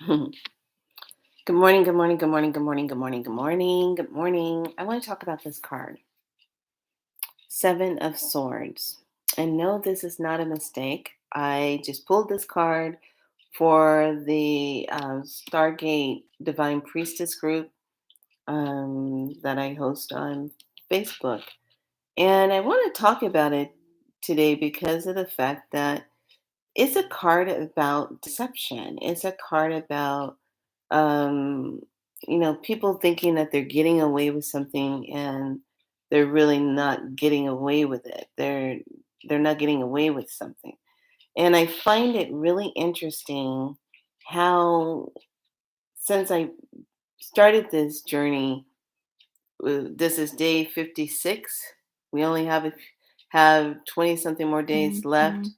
Good morning, good morning, good morning, good morning, good morning, good morning, good morning. I want to talk about this card, Seven of Swords. And no, this is not a mistake. I just pulled this card for the Stargate Divine Priestess group that I host on Facebook. And I want to talk about it today because of the fact that it's a card about deception. It's a card about um, people thinking that they're getting away with something and they're really not getting away with it. They're not getting away with something. And I find it really interesting how since I started this journey, this is day 56. We only have 20 something more days left,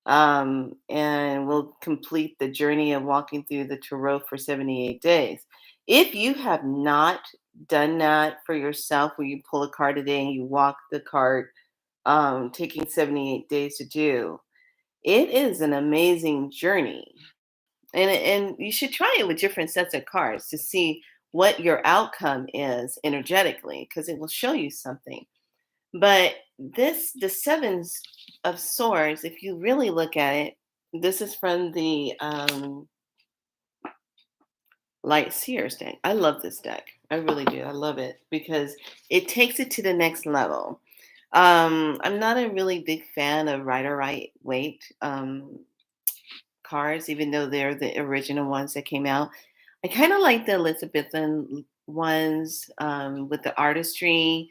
Mhm. and we'll complete the journey of walking through the Tarot for 78 days. If you have not done that for yourself, where you pull a card a day and you walk the card, taking 78 days to do, it is an amazing journey. And you should try it with different sets of cards to see what your outcome is energetically, because it will show you something. But the of Swords, if you really look at it, this is from the Light Seers deck. I love this deck. I really do. I love it because it takes it to the next level. I'm not a really big fan of Rider Right Waite cards, even though they're the original ones that came out. I kind of like the Elizabethan ones with the artistry,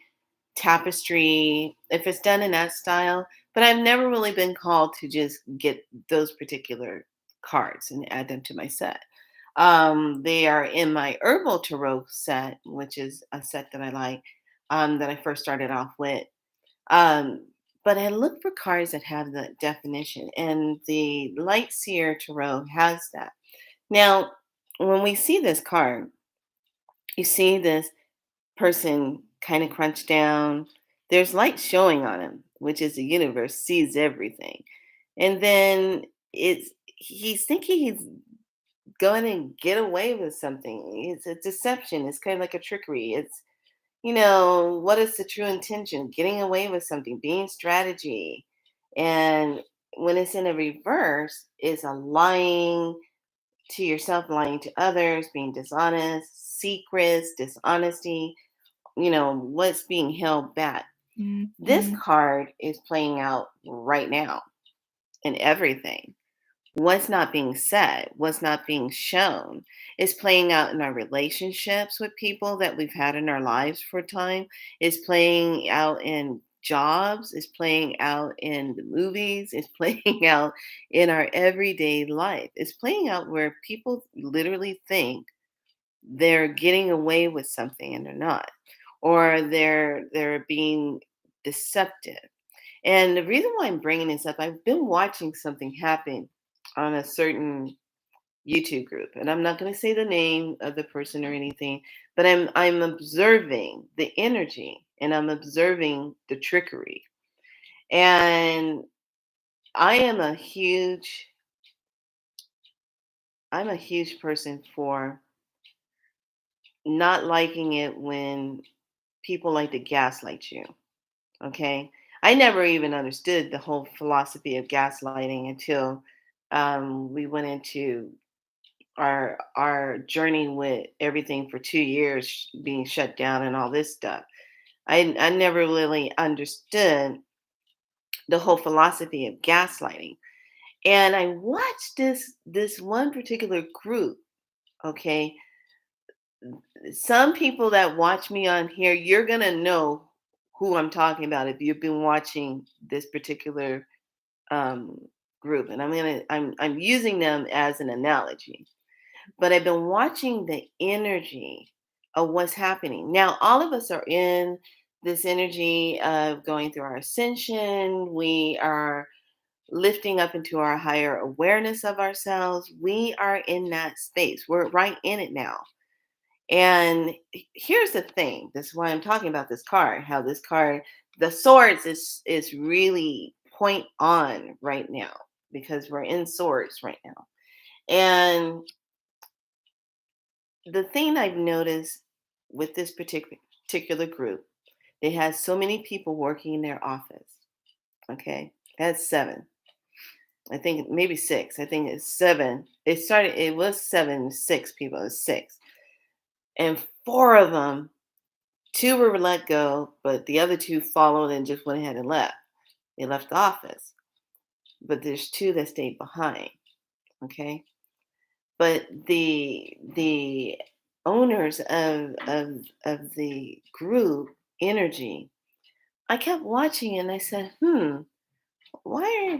tapestry, if it's done in that style. But I've never really been called to just get those particular cards and add them to my set. They are in my Herbal Tarot set, which is a set that I like, that I first started off with. Um, but I look for cards that have the definition, and the Light Seer Tarot has that. Now, when we see this card, you see this person kind of crunched down. There's light showing on him, which is the universe sees everything. And then he's thinking he's going to get away with something. It's a deception. It's kind of like a trickery. What is the true intention? Getting away with something, being strategy. And when it's in a reverse, it's a lying to yourself, lying to others, being dishonest, secrets, dishonesty, what's being held back. This Mhm. card is playing out right now in everything. What's not being said, what's not being shown, is playing out in our relationships with people that we've had in our lives for a time, is playing out in jobs, is playing out in the movies, is playing out in our everyday life. It's playing out where people literally think they're getting away with something and they're not, or they're being deceptive. And the reason why I'm bringing this up, I've been watching something happen on a certain YouTube group, and I'm not going to say the name of the person or anything, but I'm observing the energy and I'm observing the trickery. And I am a huge I'm a huge person for not liking it when people like to gaslight you. Okay. I never even understood the whole philosophy of gaslighting until we went into our journey with everything for 2 years being shut down and all this stuff. I never really understood the whole philosophy of gaslighting. And I watched this one particular group, okay? Some people that watch me on here, you're gonna know who I'm talking about if you've been watching this particular um, group, and I'm using them as an analogy. But I've been watching the energy of what's happening now. All of us are in this energy of going through our ascension. We are lifting up into our higher awareness of ourselves. We are in that space. We're right in it now. And here's the thing. This is why I'm talking about this card. How this card, the swords, is really point on right now because we're in swords right now. And The thing I've noticed with this particular group, they had so many people working in their office. Okay, that's seven. I think maybe six. I think it's seven. It started. It was seven, six people. It was six, and four of them, two were let go, but the other two followed and just went ahead and left. They left the office, but there's two that stayed behind. Okay, but the owners of the group energy, I kept watching and I said, why are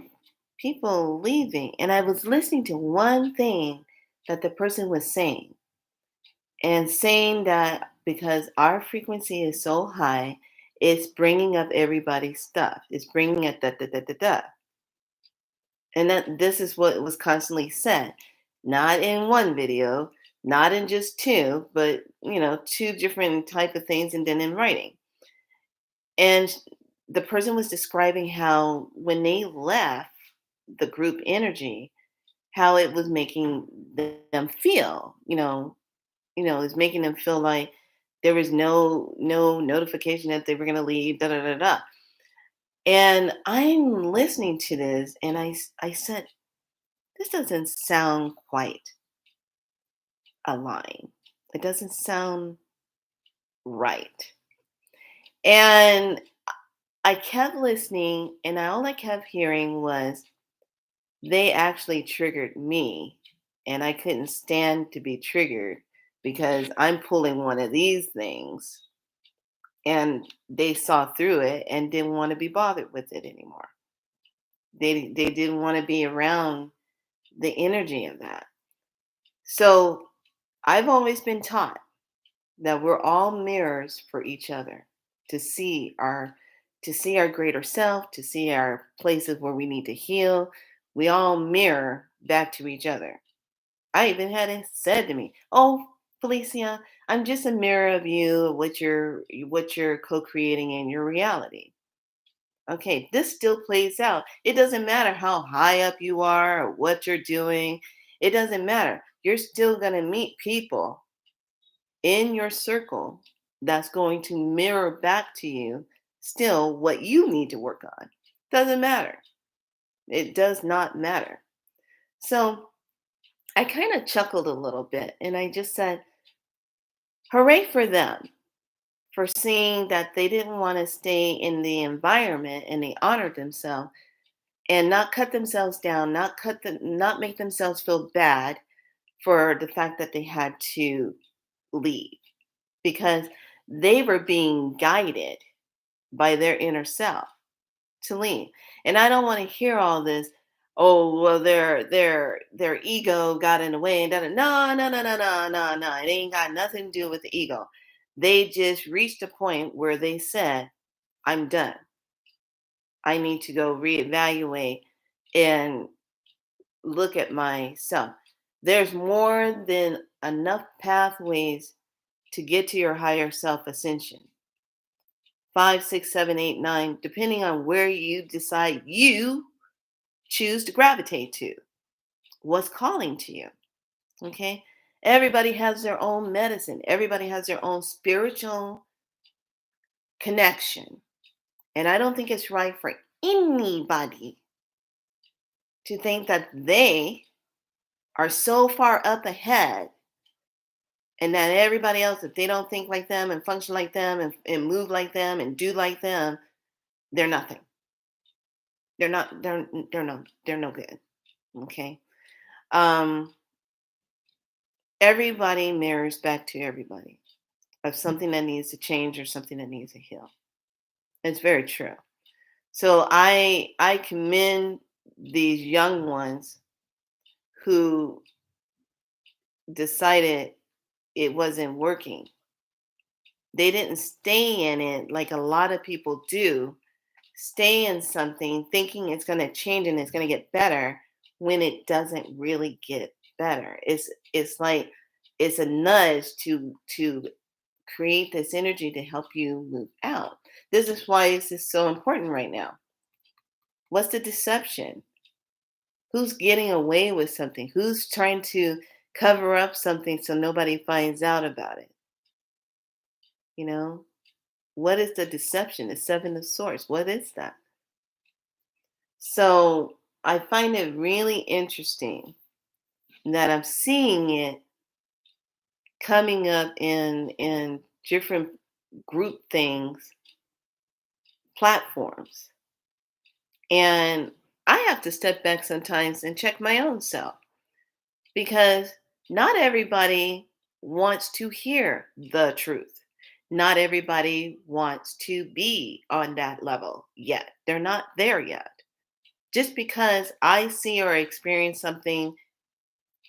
people leaving? And I was listening to one thing that the person was saying, and saying that because our frequency is so high, it's bringing up everybody's stuff. It's bringing it da da da da da. And that this is what was constantly said, not in one video, not in just two, but two different type of things, and then in writing. And the person was describing how when they left the group energy, how it was making them feel. It's making them feel like there was no notification that they were going to leave. Da da da da. And I'm listening to this, and I said, this doesn't sound quite aligned. It doesn't sound right. And I kept listening, and all I kept hearing was they actually triggered me, and I couldn't stand to be triggered because I'm pulling one of these things, and they saw through it and didn't want to be bothered with it anymore. They didn't want to be around the energy of that. So I've always been taught that we're all mirrors for each other, to see our greater self, to see our places where we need to heal. We all mirror back to each other. I even had it said to me, "Oh, Felicia, I'm just a mirror of you, what you're co-creating in your reality." Okay, this still plays out. It doesn't matter how high up you are or what you're doing. It doesn't matter. You're still going to meet people in your circle that's going to mirror back to you still what you need to work on. Doesn't matter. It does not matter. So I kind of chuckled a little bit and I just said, hooray for them for seeing that they didn't want to stay in the environment, and they honored themselves and not cut themselves down, not make themselves feel bad for the fact that they had to leave, because they were being guided by their inner self to leave. And I don't want to hear all this, oh well, their ego got in the way and no, no, no, no, no, no, no. It ain't got nothing to do with the ego. They just reached a point where they said, I'm done. I need to go reevaluate and look at myself. There's more than enough pathways to get to your higher self ascension. 5, 6, 7, 8, 9, depending on where you decide you choose to gravitate to, what's calling to you. Okay. Everybody has their own medicine, everybody has their own spiritual connection. And I don't think it's right for anybody to think that they are so far up ahead, and that everybody else, if they don't think like them and function like them and move like them and do like them, they're nothing. They're no good. Okay. Um, Everybody mirrors back to everybody of something that needs to change or something that needs to heal. It's very true. So I commend these young ones who decided it wasn't working. They didn't stay in it like a lot of people do, stay in something thinking it's going to change and it's going to get better when it doesn't really get better. It's like it's a nudge to create this energy to help you move out. This is why this is so important right now. What's the deception? Who's getting away with something? Who's trying to cover up something so nobody finds out about it? You know, what is the deception? The seven of swords. What is that? So I find it really interesting that I'm seeing it coming up in different group things, platforms. And I have to step back sometimes and check my own self because not everybody wants to hear the truth. Not everybody wants to be on that level yet. They're not there yet. Just because I see or experience something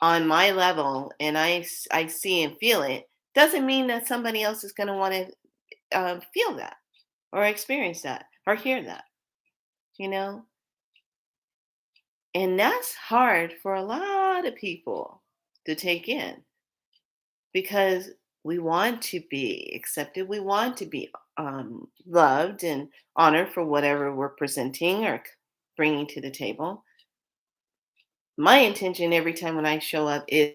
on my level and I see and feel it doesn't mean that somebody else is going to want to feel that or experience that or hear that, you know? And that's hard for a lot of people to take in because we want to be accepted. We want to be loved and honored for whatever we're presenting or bringing to the table. My intention every time when I show up is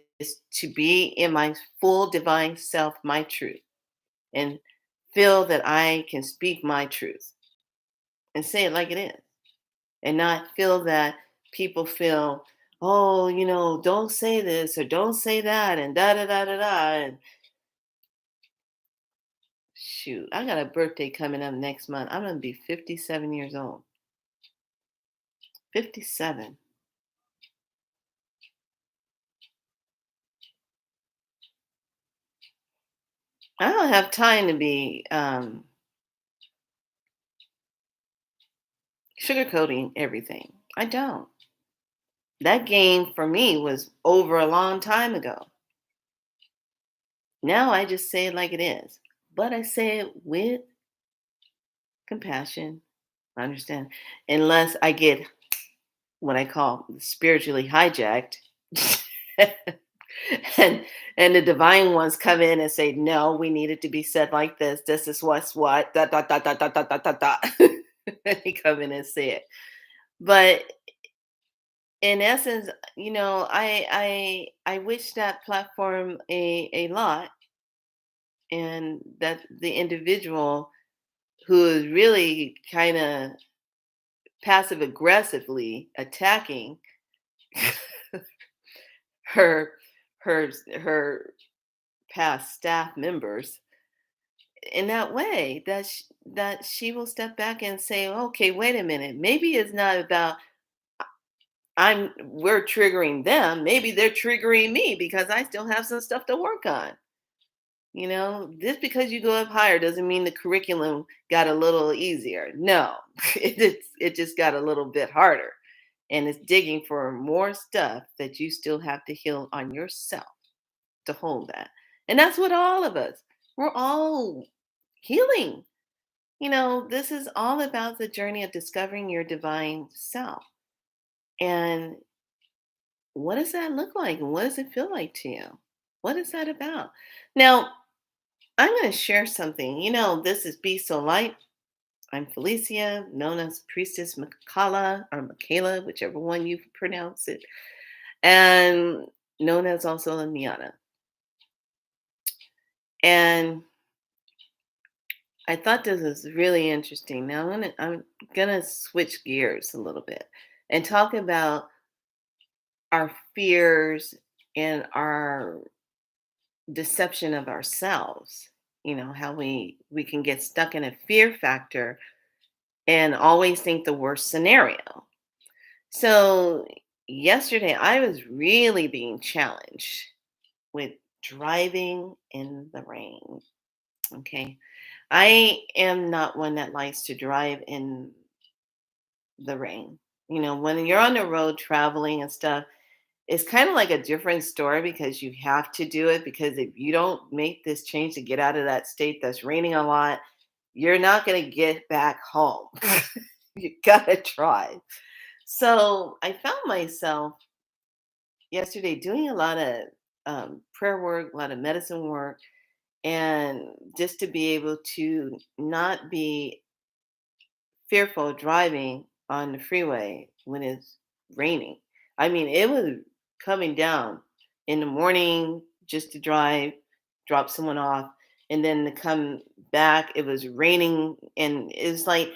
to be in my full divine self, my truth, and feel that I can speak my truth and say it like it is, and not feel that people feel, oh, don't say this or don't say that, and da da da da da. And shoot, I got a birthday coming up next month. I'm gonna be 57 years old. 57. I don't have time to be sugarcoating everything. I don't. That game for me was over a long time ago. Now I just say it like it is, but I say it with compassion. I understand. Unless I get what I call spiritually hijacked. and and the divine ones come in and say, no, we need it to be said like this. This is what's what. Da, da, da, da, da, da, da, da, da. And they come in and say it. But in essence, I wish that platform a lot, and that the individual who is really kind of passive aggressively attacking her her past staff members in that way, that she will step back and say, okay, wait a minute, maybe it's not about I'm we're triggering them, maybe they're triggering me because I still have some stuff to work on. Just because you go up higher doesn't mean the curriculum got a little easier. No, it just got a little bit harder. And it's digging for more stuff that you still have to heal on yourself to hold that. And that's what all of us, we're all healing. This is all about the journey of discovering your divine self. And what does that look like? And what does it feel like to you? What is that about? Now, I'm going to share something. This is Be So Light. I'm Felicia, known as Priestess Makala or Michaela, whichever one you pronounce it, and known as also Niana. And I thought this was really interesting. Now I'm gonna switch gears a little bit and talk about our fears and our deception of ourselves. How we can get stuck in a fear factor and always think the worst scenario. So yesterday I was really being challenged with driving in the rain. Okay. I am not one that likes to drive in the rain. When you're on the road traveling and stuff, it's kind of like a different story because you have to do it, because if you don't make this change to get out of that state that's raining a lot, you're not going to get back home. You got to try. So I found myself yesterday doing a lot of prayer work, a lot of medicine work, and just to be able to not be fearful of driving on the freeway when it's raining. I mean, it was coming down in the morning just to drive, drop someone off, and then to come back, it was raining, and it's like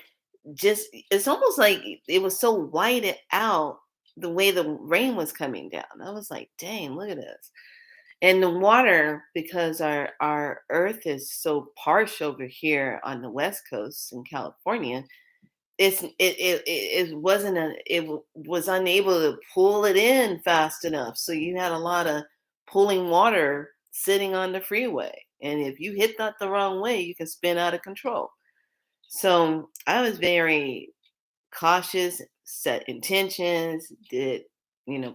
just it's almost like it was so whited out the way the rain was coming down. I was like, dang, look at this. And the water, because our earth is so parched over here on the west coast in California, it wasn't was unable to pull it in fast enough. So you had a lot of pulling water sitting on the freeway. And if you hit that the wrong way, you can spin out of control. So I was very cautious, set intentions, did,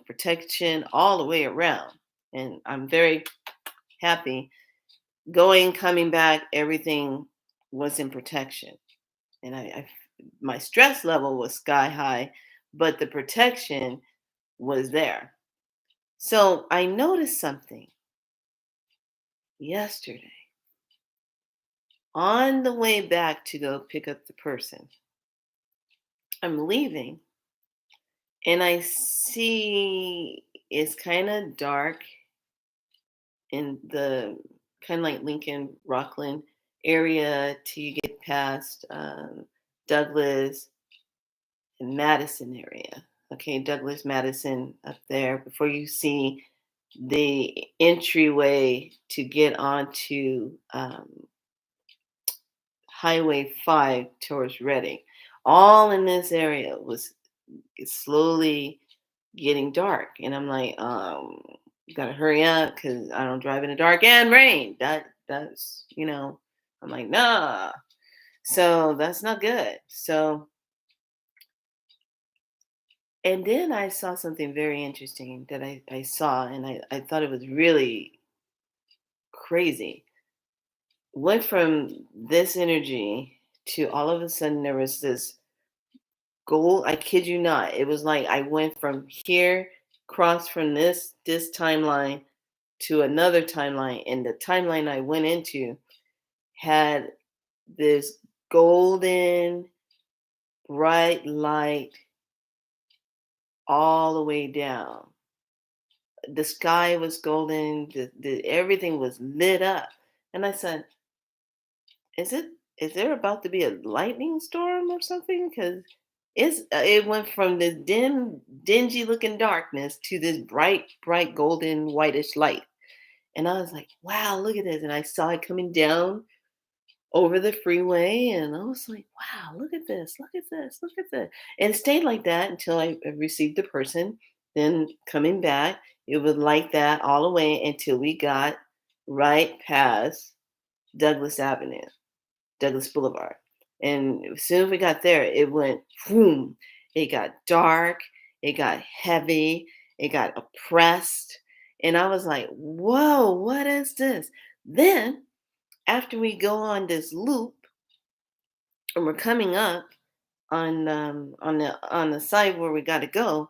protection all the way around. And I'm very happy going, coming back, everything was in protection. And my stress level was sky high, but the protection was there. So I noticed something yesterday on the way back to go pick up the person. I'm leaving and I see it's kind of dark in the kind of like Lincoln, Rockland area till you get past Douglas and Madison area. Okay, Douglas, Madison up there before you see the entryway to get onto Highway 5 towards Reading. All in this area was slowly getting dark. And I'm like, gotta hurry up because I don't drive in the dark and rain. That's, I'm like, nah. So that's not good. So, and then I saw something very interesting that I saw, and I thought it was really crazy. Went from this energy to all of a sudden there was this gold. I kid you not. It was like I went from here, crossed from this timeline to another timeline, and the timeline I went into had this golden bright light all the way down. The sky was golden, everything was lit up. And I said, is it is there about to be a lightning storm or something? Because it went from this dingy looking darkness to this bright golden whitish light. And I was like, wow, look at this. And I saw it coming down over the freeway, and I was like, wow, look at this, look at this, look at this. And it stayed like that until I received the person. Then coming back, it was like that all the way until we got right past Douglas Avenue, Douglas Boulevard. And as soon as we got there, it went boom. It got dark, it got heavy, it got oppressed. And I was like, whoa, what is this? Then after we go on this loop and we're coming up on the side where we got to go,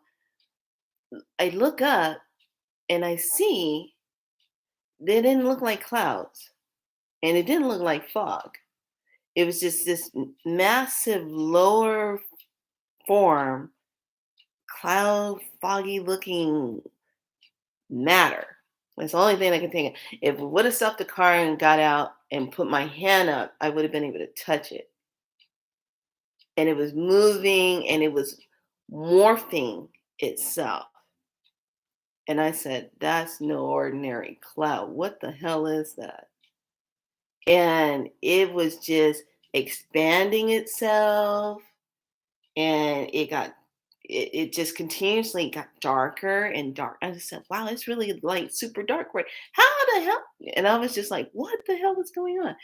I look up and I see they didn't look like clouds and it didn't look like fog. It was just this massive lower form, cloud, foggy looking matter. That's the only thing I can think of. If we would have stopped the car and got out and put my hand up, I would have been able to touch it. And it was moving and it was morphing itself. And I said, that's no ordinary cloud. What the hell is that? And it was just expanding itself, and it just continuously got darker and dark. I just said, wow, it's really like super dark, right? How the hell? And I was just like, what the hell is going on?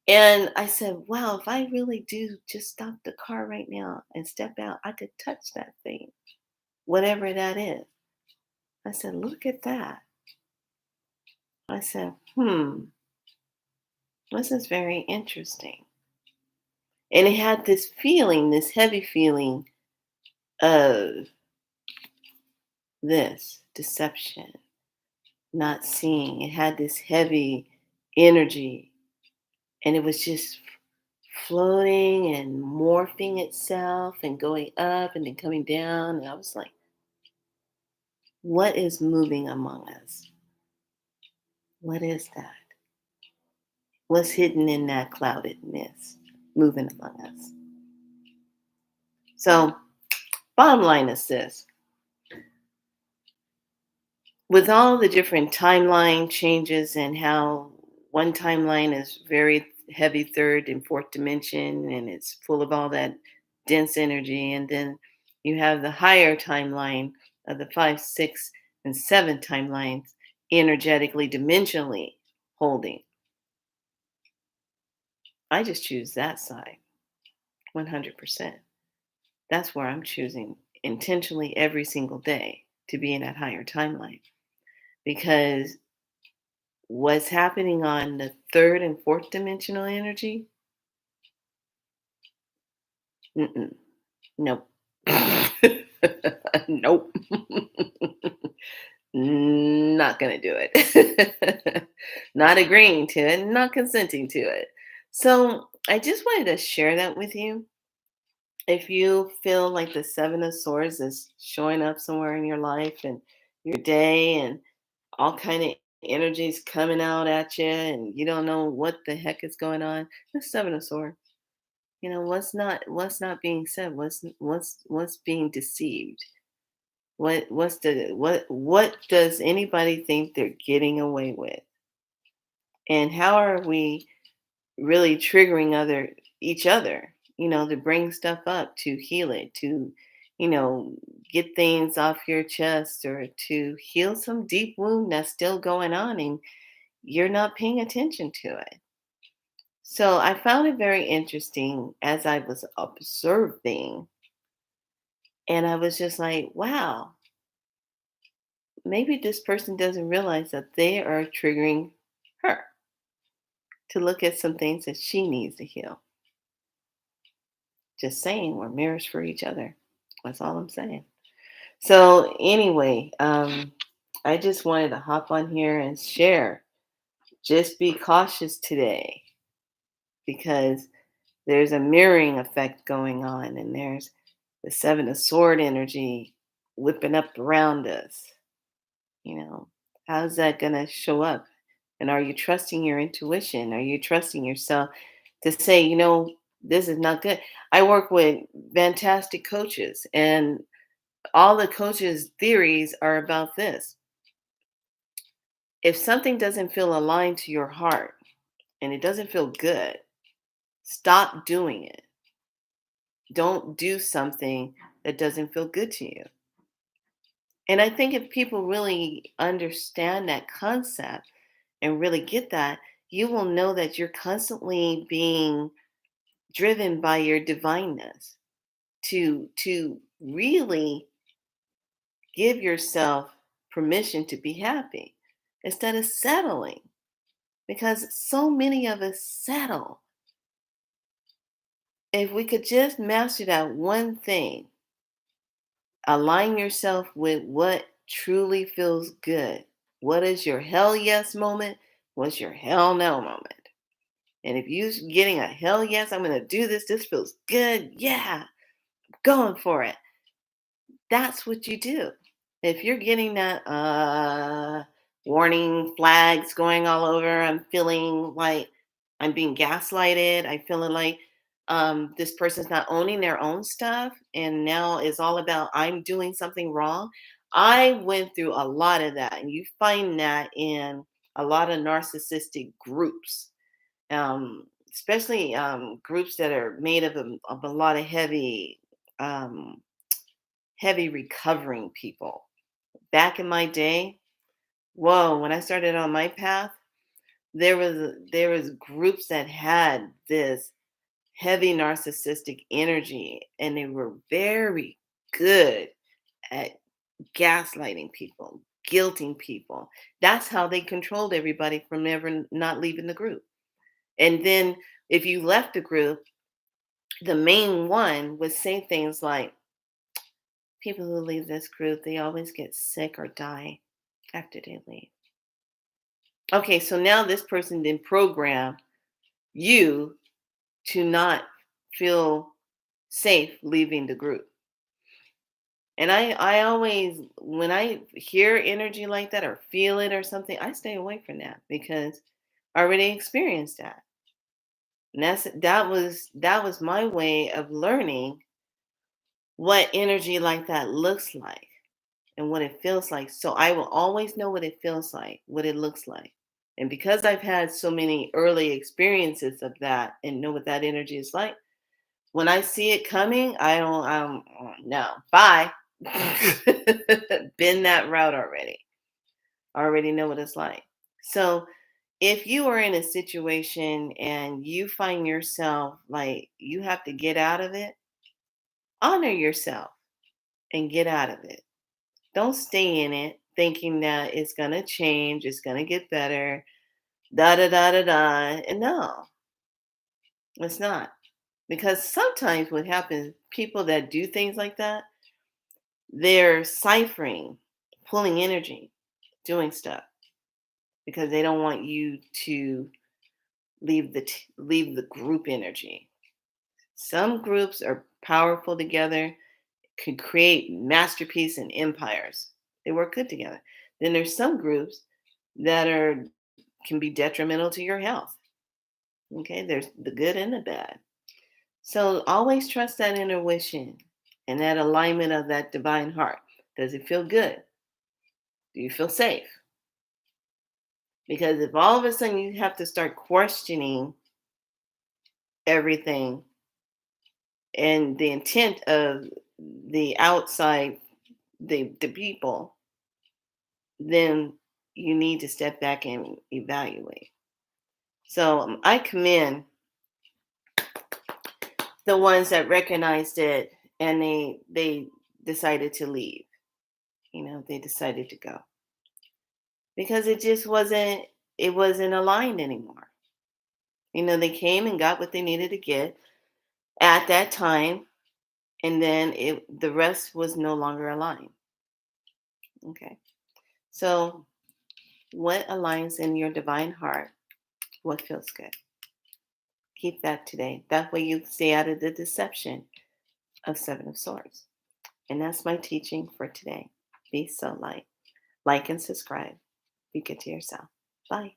And I said, wow, if I really do just stop the car right now and step out, I could touch that thing, whatever that is. I said, look at that. I said, this is very interesting. And it had this feeling, this heavy feeling of this deception, not seeing. It had this heavy energy, and it was just floating and morphing itself and going up and then coming down. And I was like, what is moving among us? What is that? What's hidden in that clouded mist moving among us? So, bottom line is this: with all the different timeline changes and how one timeline is very heavy third and fourth dimension and it's full of all that dense energy, and then you have the higher timeline of the five, six, and seven timelines energetically, dimensionally holding. I just choose that side 100%. That's where I'm choosing intentionally every single day to be in that higher timeline, because what's happening on the third and fourth dimensional energy, mm-mm, nope. Nope. Not gonna do it. Not agreeing to it, not consenting to it. So I just wanted to share that with you. If you feel like the seven of swords is showing up somewhere in your life and your day, and all kind of energies coming out at you and you don't know what the heck is going on, the seven of swords. What's not being said, what's being deceived, what does anybody think they're getting away with, and how are we really triggering other each other, to bring stuff up, to heal it, to you know get things off your chest, or to heal some deep wound that's still going on and you're not paying attention to it. So I found it very interesting as I was observing, and I was just like, wow, maybe this person doesn't realize that they are triggering her to look at some things that she needs to heal. Just saying, we're mirrors for each other. That's all I'm saying. So anyway, I just wanted to hop on here and share. Just be cautious today, because there's a mirroring effect going on, and there's the seven of sword energy whipping up around us. You know, how's that going to show up? And are you trusting your intuition? Are you trusting yourself to say, this is not good? I work with fantastic coaches, and all the coaches' theories are about this. If something doesn't feel aligned to your heart and it doesn't feel good, stop doing it. Don't do something that doesn't feel good to you. And I think if people really understand that concept and really get that, you will know that you're constantly being driven by your divineness to really give yourself permission to be happy instead of settling, because so many of us settle. If we could just master that one thing, align yourself with what truly feels good. What is your hell yes moment? What's your hell no moment? And if you're getting a hell yes, I'm going to do this. This feels good. Yeah, going for it. That's what you do. If you're getting that warning flags going all over, I'm feeling like I'm being gaslighted. I'm feeling like this person's not owning their own stuff, and now it's all about I'm doing something wrong. I went through a lot of that, and you find that in a lot of narcissistic groups, especially groups that are made of a lot of um, heavy recovering people. Back in my day, whoa, when I started on my path, there was groups that had this heavy narcissistic energy, and they were very good at gaslighting people, guilting people. That's how they controlled everybody from ever not leaving the group. And then if you left the group, the main one would say things like, people who leave this group, they always get sick or die after they leave. Okay, so now this person then program you to not feel safe leaving the group. And I always, when I hear energy like that or feel it or something, I stay away from that because I already experienced that. And that was my way of learning what energy like that looks like and what it feels like. So I will always know what it feels like, what it looks like. And because I've had so many early experiences of that and know what that energy is like, when I see it coming, I don't no, bye. Been that route already. I already know what it's like. So if you are in a situation and you find yourself like you have to get out of it, honor yourself and get out of it. Don't stay in it thinking that it's going to change, it's going to get better, da da da da da. And no, it's not. Because sometimes what happens, people that do things like that, they're ciphering, pulling energy, doing stuff because they don't want you to leave the group energy. Some groups are powerful together, can create masterpiece and empires. They work good together. Then there's some groups that are can be detrimental to your health. Okay, there's the good and the bad. So always trust that intuition and that alignment of that divine heart. Does it feel good? Do you feel safe? Because if all of a sudden you have to start questioning everything and the intent of the outside, the people, then you need to step back and evaluate. So I commend the ones that recognized it and they decided to leave. They decided to go because it wasn't aligned anymore. They came and got what they needed to get at that time, and then the rest was no longer aligned. Okay. So what aligns in your divine heart? What feels good? Keep that today. That way you stay out of the deception of Seven of Swords. And that's my teaching for today. Be so light. Like and subscribe. Be good to yourself. Bye.